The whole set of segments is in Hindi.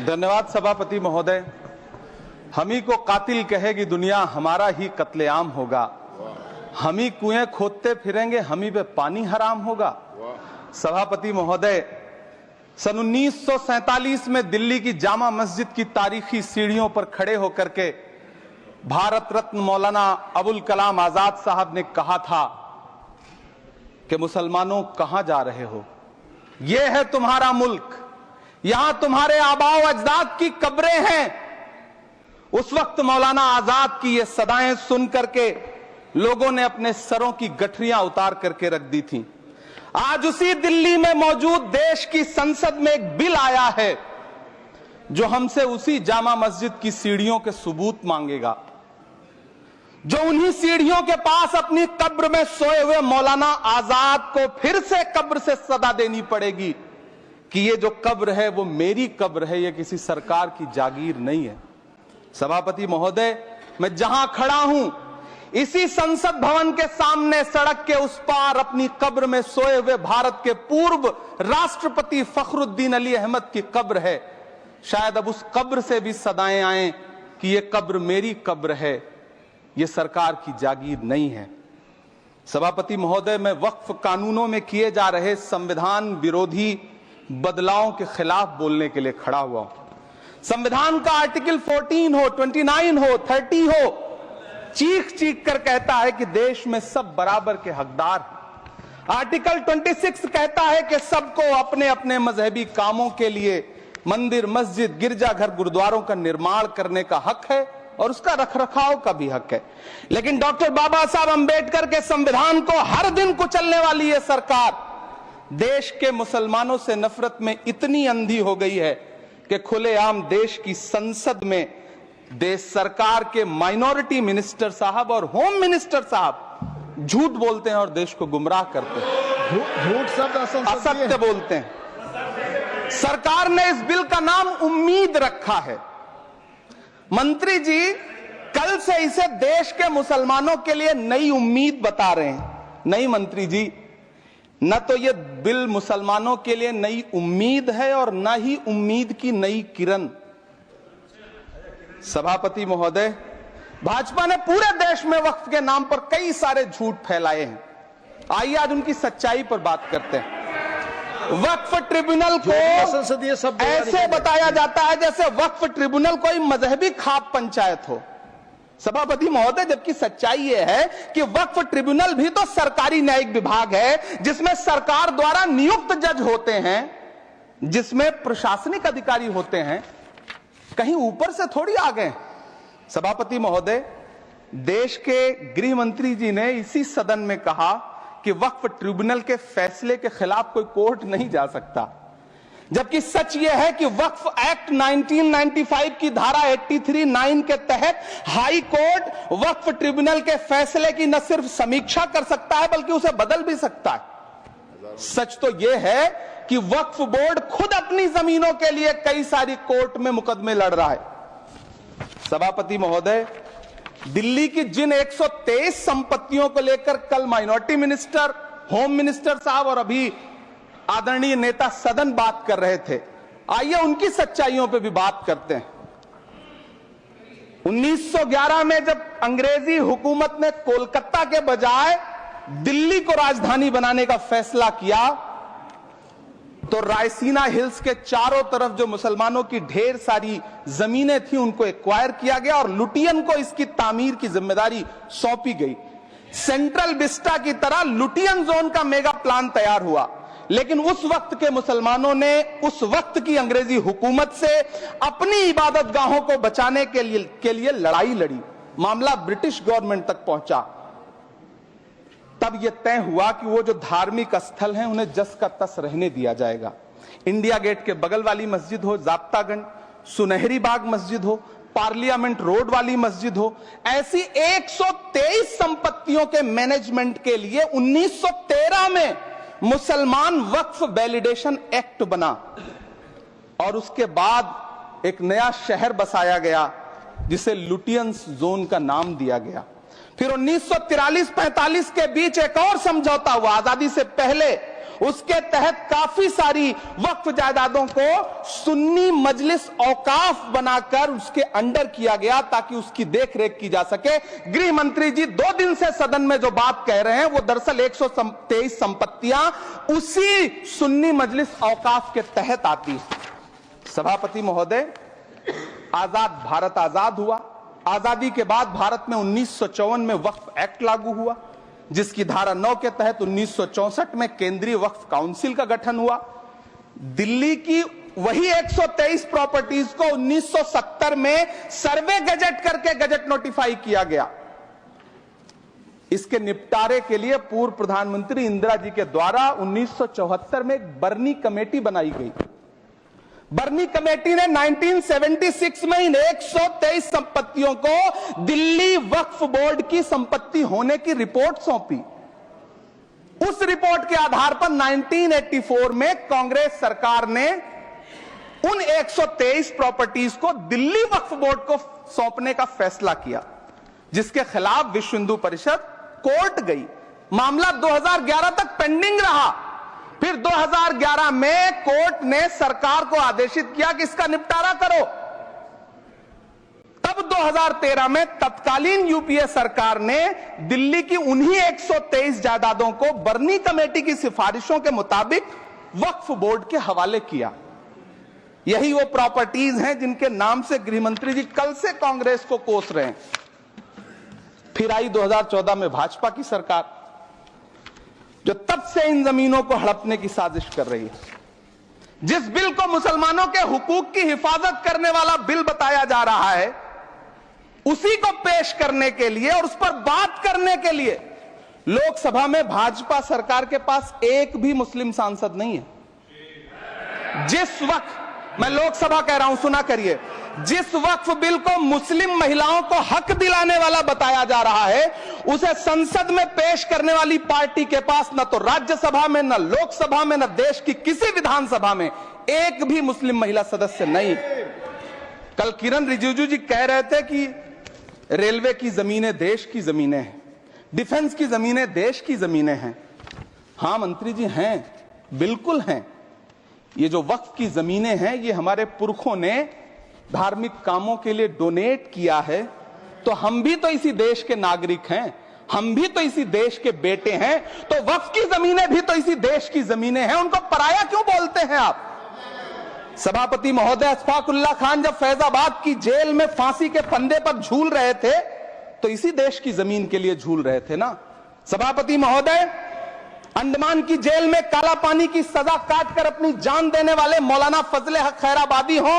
धन्यवाद सभापति महोदय। हम ही को कातिल कहेगी दुनिया, हमारा ही कत्लेआम होगा। हम ही कुएं खोदते फिरेंगे, हम ही पे पानी हराम होगा। सभापति महोदय, सन 1947 में दिल्ली की जामा मस्जिद की तारीखी सीढ़ियों पर खड़े होकर के भारत रत्न मौलाना अबुल कलाम आजाद साहब ने कहा था कि मुसलमानों कहां जा रहे हो, यह है तुम्हारा मुल्क, यहां तुम्हारे आबाओ अजदाद की कब्रें हैं। उस वक्त मौलाना आजाद की ये सदाएं सुन करके लोगों ने अपने सरों की गठरियां उतार करके रख दी थीं। आज उसी दिल्ली में मौजूद देश की संसद में एक बिल आया है जो हमसे उसी जामा मस्जिद की सीढ़ियों के सबूत मांगेगा, जो उन्हीं सीढ़ियों के पास अपनी कब्र में सोए हुए मौलाना आजाद को फिर से कब्र से सदा देनी पड़ेगी कि ये जो कब्र है वो मेरी कब्र है, ये किसी सरकार की जागीर नहीं है। सभापति महोदय, मैं जहां खड़ा हूं इसी संसद भवन के सामने सड़क के उस पार अपनी कब्र में सोए हुए भारत के पूर्व राष्ट्रपति फखरुद्दीन अली अहमद की कब्र है। शायद अब उस कब्र से भी सदाएं आए कि ये कब्र मेरी कब्र है, ये सरकार की जागीर नहीं है। सभापति महोदय, मैं वक्फ कानूनों में किए जा रहे संविधान विरोधी बदलावों के खिलाफ बोलने के लिए खड़ा हुआ हूं। संविधान का आर्टिकल 14 हो, 29 हो, 30 हो, चीख चीख कर कहता है कि देश में सब बराबर के हकदार हैं। आर्टिकल 26 कहता है कि सबको अपने अपने मजहबी कामों के लिए मंदिर, मस्जिद, गिरजाघर, गुरुद्वारों का निर्माण करने का हक है और उसका रखरखाव का भी हक है। लेकिन डॉक्टर बाबा साहब अंबेडकर के संविधान को हर दिन कुचलने वाली ये सरकार देश के मुसलमानों से नफरत में इतनी अंधी हो गई है कि खुलेआम देश की संसद में देश सरकार के माइनॉरिटी मिनिस्टर साहब और होम मिनिस्टर साहब झूठ बोलते हैं और देश को गुमराह करते हैं, झूठ शब्द असत्य बोलते हैं। सरकार ने इस बिल का नाम उम्मीद रखा है। मंत्री जी कल से इसे देश के मुसलमानों के लिए नई उम्मीद बता रहे हैं। नहीं मंत्री जी, न तो यह बिल मुसलमानों के लिए नई उम्मीद है और न ही उम्मीद की नई किरण। सभापति महोदय, भाजपा ने पूरे देश में वक्फ के नाम पर कई सारे झूठ फैलाए हैं। आइए आज उनकी सच्चाई पर बात करते हैं। वक्फ ट्रिब्यूनल को ऐसे बताया जाता है जैसे वक्फ ट्रिब्यूनल कोई मजहबी खाप पंचायत हो। सभापति महोदय, जबकि सच्चाई यह है कि वक्फ ट्रिब्यूनल भी तो सरकारी न्यायिक विभाग है जिसमें सरकार द्वारा नियुक्त जज होते हैं, जिसमें प्रशासनिक अधिकारी होते हैं, कहीं ऊपर से थोड़ी आ गए। सभापति महोदय, देश के गृह मंत्री जी ने इसी सदन में कहा कि वक्फ ट्रिब्यूनल के फैसले के खिलाफ कोई कोर्ट नहीं जा सकता, जबकि सच यह है कि वक्फ एक्ट 1995 की धारा 83(9) के तहत हाई कोर्ट वक्फ ट्रिब्यूनल के फैसले की न सिर्फ समीक्षा कर सकता है बल्कि उसे बदल भी सकता है। सच तो यह है कि वक्फ बोर्ड खुद अपनी जमीनों के लिए कई सारी कोर्ट में मुकदमे लड़ रहा है। सभापति महोदय, दिल्ली की जिन 123 संपत्तियों को लेकर कल माइनॉरिटी मिनिस्टर, होम मिनिस्टर साहब और अभी आदरणीय नेता सदन बात कर रहे थे, आइए उनकी सच्चाइयों पे भी बात करते हैं। 1911 में जब अंग्रेजी हुकूमत ने कोलकाता के बजाय दिल्ली को राजधानी बनाने का फैसला किया तो रायसीना हिल्स के चारों तरफ जो मुसलमानों की ढेर सारी जमीनें थी उनको एक्वायर किया गया और लुटियन को इसकी तामीर की जिम्मेदारी सौंपी गई। सेंट्रल विस्टा की तरह लुटियन जोन का मेगा प्लान तैयार हुआ, लेकिन उस वक्त के मुसलमानों ने उस वक्त की अंग्रेजी हुकूमत से अपनी इबादत गाहों को बचाने के लिए लड़ाई लड़ी। मामला ब्रिटिश गवर्नमेंट तक पहुंचा। तब यह तय हुआ कि वो जो धार्मिक स्थल हैं उन्हें जस का तस रहने दिया जाएगा। इंडिया गेट के बगल वाली मस्जिद हो, जाप्तागंज, सुनहरी बाग मस्जिद हो, पार्लियामेंट रोड वाली मस्जिद हो, ऐसी 123 संपत्तियों के मैनेजमेंट के लिए 1913 में मुसलमान वक्फ वैलिडेशन एक्ट बना और उसके बाद एक नया शहर बसाया गया जिसे लुटियंस जोन का नाम दिया गया। फिर 1943-45 के बीच एक और समझौता हुआ आजादी से पहले उसके तहत काफी सारी वक्फ जायदादों को सुन्नी मजलिस औकाफ बनाकर उसके अंडर किया गया ताकि उसकी देखरेख की जा सके। गृह मंत्री जी 2 दिन से सदन में जो बात कह रहे हैं वो दरअसल 123 संपत्तियां उसी सुन्नी मजलिस औकाफ के तहत आती है। सभापति महोदय, आजाद भारत आजाद हुआ। आजादी के बाद भारत में 1954 में वक्फ एक्ट लागू हुआ, जिसकी धारा 9 के तहत 1964 में केंद्रीय वक्फ काउंसिल का गठन हुआ। दिल्ली की वही 123 प्रॉपर्टीज को 1970 में सर्वे गजट करके गजट नोटिफाई किया गया। इसके निपटारे के लिए पूर्व प्रधानमंत्री इंदिरा जी के द्वारा 1974 में एक बर्नी कमेटी बनाई गई। बर्नी कमेटी ने 1976 में इन 123 संपत्तियों को दिल्ली वक्फ बोर्ड की संपत्ति होने की रिपोर्ट सौंपी। उस रिपोर्ट के आधार पर 1984 में कांग्रेस सरकार ने उन 123 प्रॉपर्टीज को दिल्ली वक्फ बोर्ड को सौंपने का फैसला किया, जिसके खिलाफ विश्व हिंदू परिषद कोर्ट गई। मामला 2011 तक पेंडिंग रहा। फिर 2011 में कोर्ट ने सरकार को आदेशित किया कि इसका निपटारा करो। तब 2013 में तत्कालीन यूपीए सरकार ने दिल्ली की उन्हीं 123 जायदादों को बर्नी कमेटी की सिफारिशों के मुताबिक वक्फ बोर्ड के हवाले किया। यही वो प्रॉपर्टीज हैं जिनके नाम से गृह मंत्री जी कल से कांग्रेस को कोस रहे हैं। फिर आई 2014 में भाजपा की सरकार, जो तब से इन जमीनों को हड़पने की साजिश कर रही है। जिस बिल को मुसलमानों के हुकूक की हिफाजत करने वाला बिल बताया जा रहा है, उसी को पेश करने के लिए और उस पर बात करने के लिए लोकसभा में भाजपा सरकार के पास एक भी मुस्लिम सांसद नहीं है। जिस वक्त, मैं लोकसभा कह रहा हूं, सुना करिए, जिस वक्फ बिल को मुस्लिम महिलाओं को हक दिलाने वाला बताया जा रहा है, उसे संसद में पेश करने वाली पार्टी के पास न तो राज्यसभा में, न लोकसभा में, न देश की किसी विधानसभा में एक भी मुस्लिम महिला सदस्य नहीं। कल किरण रिजिजू जी कह रहे थे कि रेलवे की जमीनें देश की जमीनें हैं, डिफेंस की जमीनें देश की जमीनें हैं। हां मंत्री जी, हैं, बिल्कुल हैं। ये जो वक्फ की जमीनें हैं, ये हमारे पुरखों ने धार्मिक कामों के लिए डोनेट किया है। तो हम भी तो इसी देश के नागरिक हैं, हम भी तो इसी देश के बेटे हैं। तो वक्फ की जमीनें भी तो इसी देश की जमीनें हैं, उनको पराया क्यों बोलते हैं आप? सभापति महोदय, अशफाकुल्लाह खान जब फैजाबाद की जेल में फांसी के फंदे पर झूल रहे थे, तो इसी देश की जमीन के लिए झूल रहे थे ना। सभापति महोदय, अंडमान की जेल में काला पानी की सजा काटकर अपनी जान देने वाले मौलाना फजले हक खैराबादी हो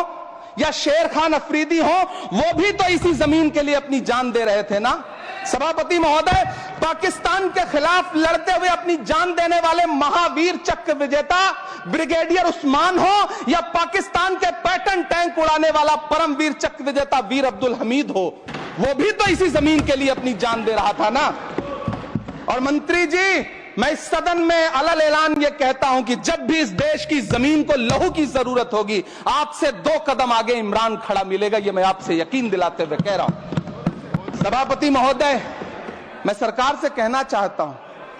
या शेर खान अफरीदी हो, वो भी तो इसी जमीन के लिए अपनी जान दे रहे थे ना। सभापति महोदय, पाकिस्तान के खिलाफ लड़ते हुए अपनी जान देने वाले महावीर चक्र विजेता ब्रिगेडियर उस्मान हो या पाकिस्तान के पैटर्न टैंक उड़ाने वाला परमवीर चक्र विजेता वीर अब्दुल हमीद हो, वो भी तो इसी जमीन के लिए अपनी जान दे रहा था ना। और मंत्री जी, मैं इस सदन में अलल ऐलान ये कहता हूं कि जब भी इस देश की जमीन को लहू की जरूरत होगी, आपसे 2 कदम आगे इमरान खड़ा मिलेगा, ये मैं आपसे यकीन दिलाते हुए कह रहा हूं। सभापति महोदय, मैं सरकार से कहना चाहता हूं,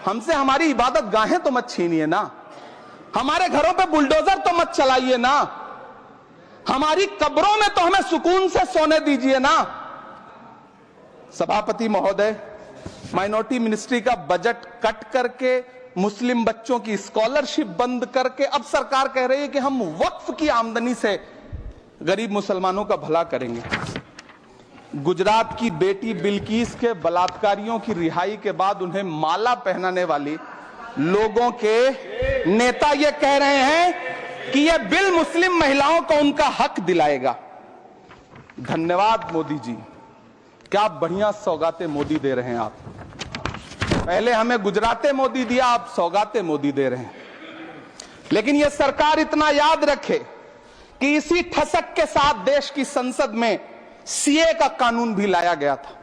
हमसे हमारी इबादत गाहें तो मत छीनिए ना, हमारे घरों पे बुलडोजर तो मत चलाइए ना, हमारी कब्रों में तो हमें सुकून से सोने दीजिए ना। सभापति महोदय, माइनॉरिटी मिनिस्ट्री का बजट कट करके मुस्लिम बच्चों की स्कॉलरशिप बंद करके अब सरकार कह रही है कि हम वक्फ की आमदनी से गरीब मुसलमानों का भला करेंगे। गुजरात की बेटी बिल्किस के बलात्कारियों की रिहाई के बाद उन्हें माला पहनाने वाली लोगों के नेता ये कह रहे हैं कि यह बिल मुस्लिम महिलाओं को उनका हक दिलाएगा। धन्यवाद मोदी जी, क्या बढ़िया सौगातें मोदी दे रहे हैं आप। पहले हमें गुजराते मोदी दिया, आप सौगाते मोदी दे रहे हैं। लेकिन यह सरकार इतना याद रखे कि इसी ठसक के साथ देश की संसद में सीए का कानून भी लाया गया था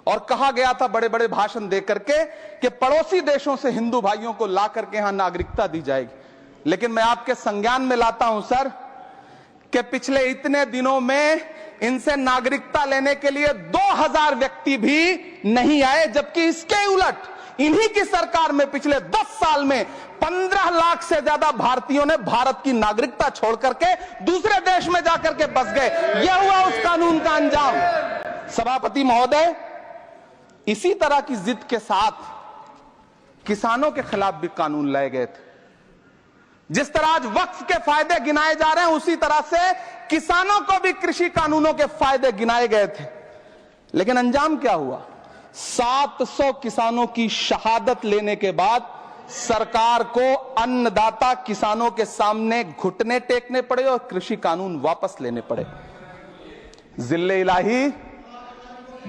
और कहा गया था बड़े बड़े भाषण देकर के कि पड़ोसी देशों से हिंदू भाइयों को ला करके यहां नागरिकता दी जाएगी। लेकिन मैं आपके संज्ञान में लाता हूं सर कि पिछले इतने दिनों में इनसे नागरिकता लेने के लिए 2000 व्यक्ति भी नहीं आए, जबकि इसके उलट इन्हीं की सरकार में पिछले 10 साल में 15 लाख से ज्यादा भारतीयों ने भारत की नागरिकता छोड़ करके दूसरे देश में जाकर के बस गए। यह हुआ उस कानून का अंजाम। सभापति महोदय, इसी तरह की जिद के साथ किसानों के खिलाफ भी कानून लाए गए थे। जिस तरह आज वक्फ के फायदे गिनाए जा रहे हैं, उसी तरह से किसानों को भी कृषि कानूनों के फायदे गिनाए गए थे। लेकिन अंजाम क्या हुआ? 700 किसानों की शहादत लेने के बाद सरकार को अन्नदाता किसानों के सामने घुटने टेकने पड़े और कृषि कानून वापस लेने पड़े। जिल्ले इलाही,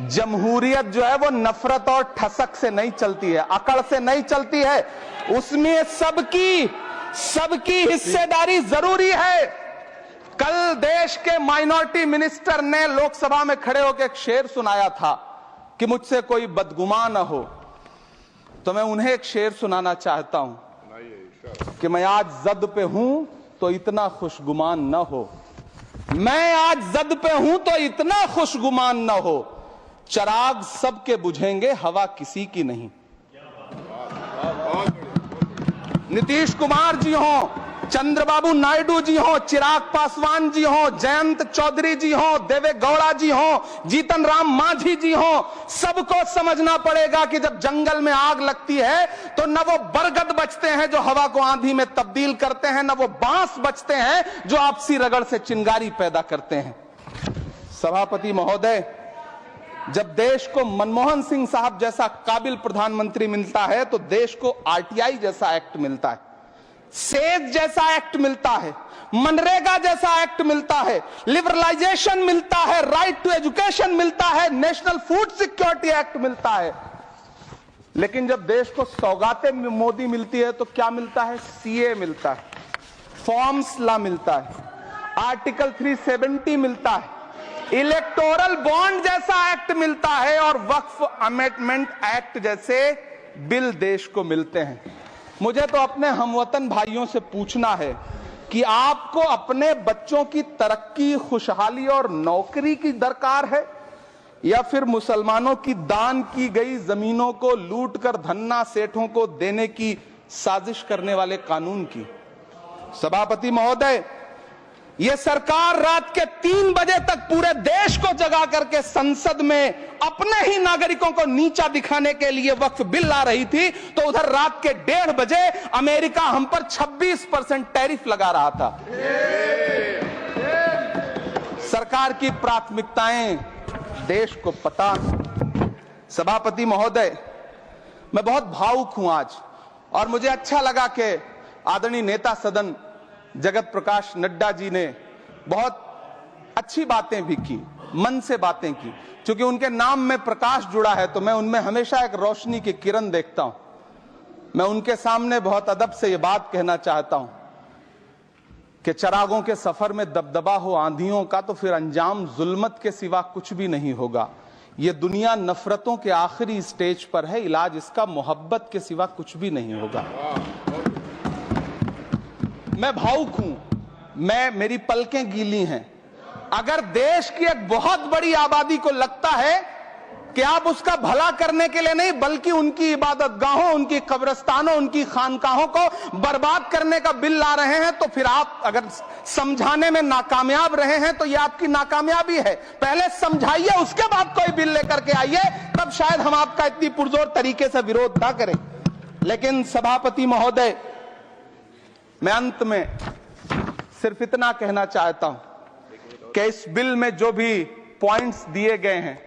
जमहूरियत जो है वो नफरत और ठसक से नहीं चलती है, अकड़ से नहीं चलती है। उसमें सबकी हिस्सेदारी जरूरी है। कल देश के माइनॉरिटी मिनिस्टर ने लोकसभा में खड़े होकर एक शेर सुनाया था कि मुझसे कोई बदगुमान न हो, तो मैं उन्हें एक शेर सुनाना चाहता हूं कि मैं आज जद पे हूं तो इतना खुशगुमान न हो, मैं आज जद पे हूं तो इतना खुशगुमान न हो, चराग सबके बुझेंगे हवा किसी की नहीं। नीतीश कुमार जी हो, चंद्रबाबू नायडू जी हो, चिराग पासवान जी हो, जयंत चौधरी जी हो, देवे गौड़ा जी हो, जीतन राम मांझी जी हो, सबको समझना पड़ेगा कि जब जंगल में आग लगती है तो न वो बरगद बचते हैं जो हवा को आंधी में तब्दील करते हैं, न वो बांस बचते हैं जो आपसी रगड़ से चिंगारी पैदा करते हैं। सभापति महोदय, जब देश को मनमोहन सिंह साहब जैसा काबिल प्रधानमंत्री मिलता है तो देश को आरटीआई जैसा एक्ट मिलता है, सेज जैसा एक्ट मिलता है, मनरेगा जैसा एक्ट मिलता है, लिबरलाइजेशन मिलता है, राइट टू एजुकेशन मिलता है, नेशनल फूड सिक्योरिटी एक्ट मिलता है। लेकिन जब देश को सौगातें मोदी मिलती है तो क्या मिलता है? सीए मिलता है, फॉर्म्स लॉ मिलता है, आर्टिकल 370 मिलता है, इलेक्टोरल बॉन्ड जैसा एक्ट मिलता है और वक्फ अमेंडमेंट एक्ट जैसे बिल देश को मिलते हैं। मुझे तो अपने हमवतन भाइयों से पूछना है कि आपको अपने बच्चों की तरक्की, खुशहाली और नौकरी की दरकार है या फिर मुसलमानों की दान की गई जमीनों को लूटकर धन्ना सेठों को देने की साजिश करने वाले कानून की? सभापति महोदय, यह सरकार रात के 3 बजे तक पूरे देश को जगा करके संसद में अपने ही नागरिकों को नीचा दिखाने के लिए वक्फ बिल ला रही थी, तो उधर रात के 1:30 बजे अमेरिका हम पर 26% टैरिफ लगा रहा था। सरकार की प्राथमिकताएं देश को पता। सभापति महोदय, मैं बहुत भावुक हूं आज, और मुझे अच्छा लगा कि आदरणीय नेता सदन जगत प्रकाश नड्डा जी ने बहुत अच्छी बातें भी की, मन से बातें की। क्योंकि उनके नाम में प्रकाश जुड़ा है तो मैं उनमें हमेशा एक रोशनी की किरण देखता हूं। मैं उनके सामने बहुत अदब से यह बात कहना चाहता हूं कि चरागों के सफर में दबदबा हो आंधियों का तो फिर अंजाम जुल्मत के सिवा कुछ भी नहीं होगा। यह दुनिया नफरतों के आखिरी स्टेज पर है, इलाज इसका मोहब्बत के सिवा कुछ भी नहीं होगा। मैं भावुक हूं, मेरी पलकें गीली हैं। अगर देश की एक बहुत बड़ी आबादी को लगता है कि आप उसका भला करने के लिए नहीं बल्कि उनकी इबादतगाहों, उनकी कब्रिस्तानों, उनकी खानकाहों को बर्बाद करने का बिल ला रहे हैं, तो फिर आप अगर समझाने में नाकामयाब रहे हैं तो यह आपकी नाकामयाबी है। पहले समझाइए, उसके बाद कोई बिल लेकर के आइए, तब शायद हम आपका इतनी पुरजोर तरीके से विरोध ना करें। लेकिन सभापति महोदय, मैं अंत में सिर्फ इतना कहना चाहता हूं कि इस बिल में जो भी पॉइंट्स दिए गए हैं,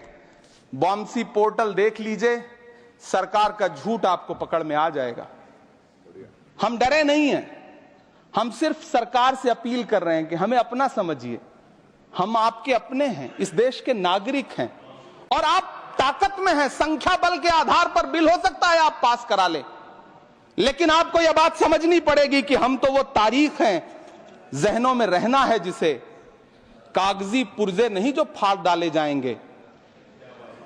बॉम्सी पोर्टल देख लीजिए, सरकार का झूठ आपको पकड़ में आ जाएगा। हम डरे नहीं हैं, हम सिर्फ सरकार से अपील कर रहे हैं कि हमें अपना समझिए। हम आपके अपने हैं, इस देश के नागरिक हैं और आप ताकत में हैं। संख्या बल के आधार पर बिल हो सकता है आप पास करा ले, लेकिन आपको यह बात समझनी पड़ेगी कि हम तो वो तारीख हैं, जहनों में रहना है जिसे कागजी पुर्जे नहीं जो फाड़ डाले जाएंगे।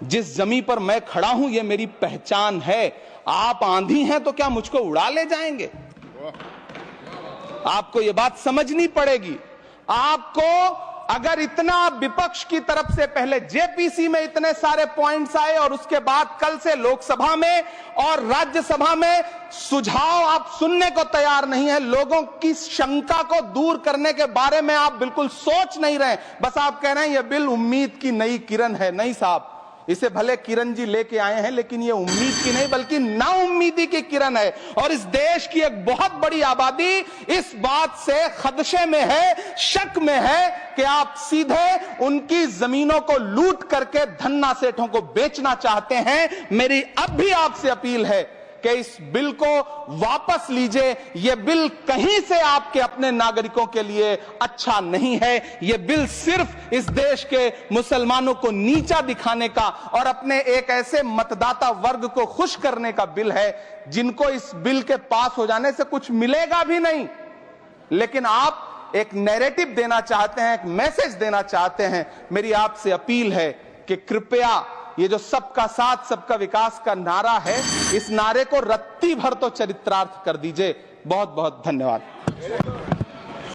जिस जमीन पर मैं खड़ा हूं यह मेरी पहचान है। आप आंधी हैं तो क्या मुझको उड़ा ले जाएंगे? आपको यह बात समझनी पड़ेगी। आपको अगर इतना विपक्ष की तरफ से पहले जेपीसी में इतने सारे पॉइंट्स आए और उसके बाद कल से लोकसभा में और राज्यसभा में सुझाव आप सुनने को तैयार नहीं है, लोगों की शंका को दूर करने के बारे में आप बिल्कुल सोच नहीं रहे, बस आप कह रहे हैं यह बिल उम्मीद की नई किरण है। नहीं साहब, इसे भले किरण जी लेके आए हैं, लेकिन ये उम्मीद की नहीं बल्कि नाउम्मीदी की किरण है। और इस देश की एक बहुत बड़ी आबादी इस बात से खदशे में है, शक में है कि आप सीधे उनकी जमीनों को लूट करके धन्ना सेठों को बेचना चाहते हैं। मेरी अब भी आपसे अपील है कि इस बिल को वापस लीजिए। यह बिल कहीं से आपके अपने नागरिकों के लिए अच्छा नहीं है। यह बिल सिर्फ इस देश के मुसलमानों को नीचा दिखाने का और अपने एक ऐसे मतदाता वर्ग को खुश करने का बिल है जिनको इस बिल के पास हो जाने से कुछ मिलेगा भी नहीं, लेकिन आप एक नैरेटिव देना चाहते हैं, एक मैसेज देना चाहते हैं। मेरी आपसे अपील है कि कृपया ये जो सबका साथ सबका विकास का नारा है, इस नारे को रत्ती भर तो चरित्रार्थ कर दीजिए। बहुत बहुत धन्यवाद।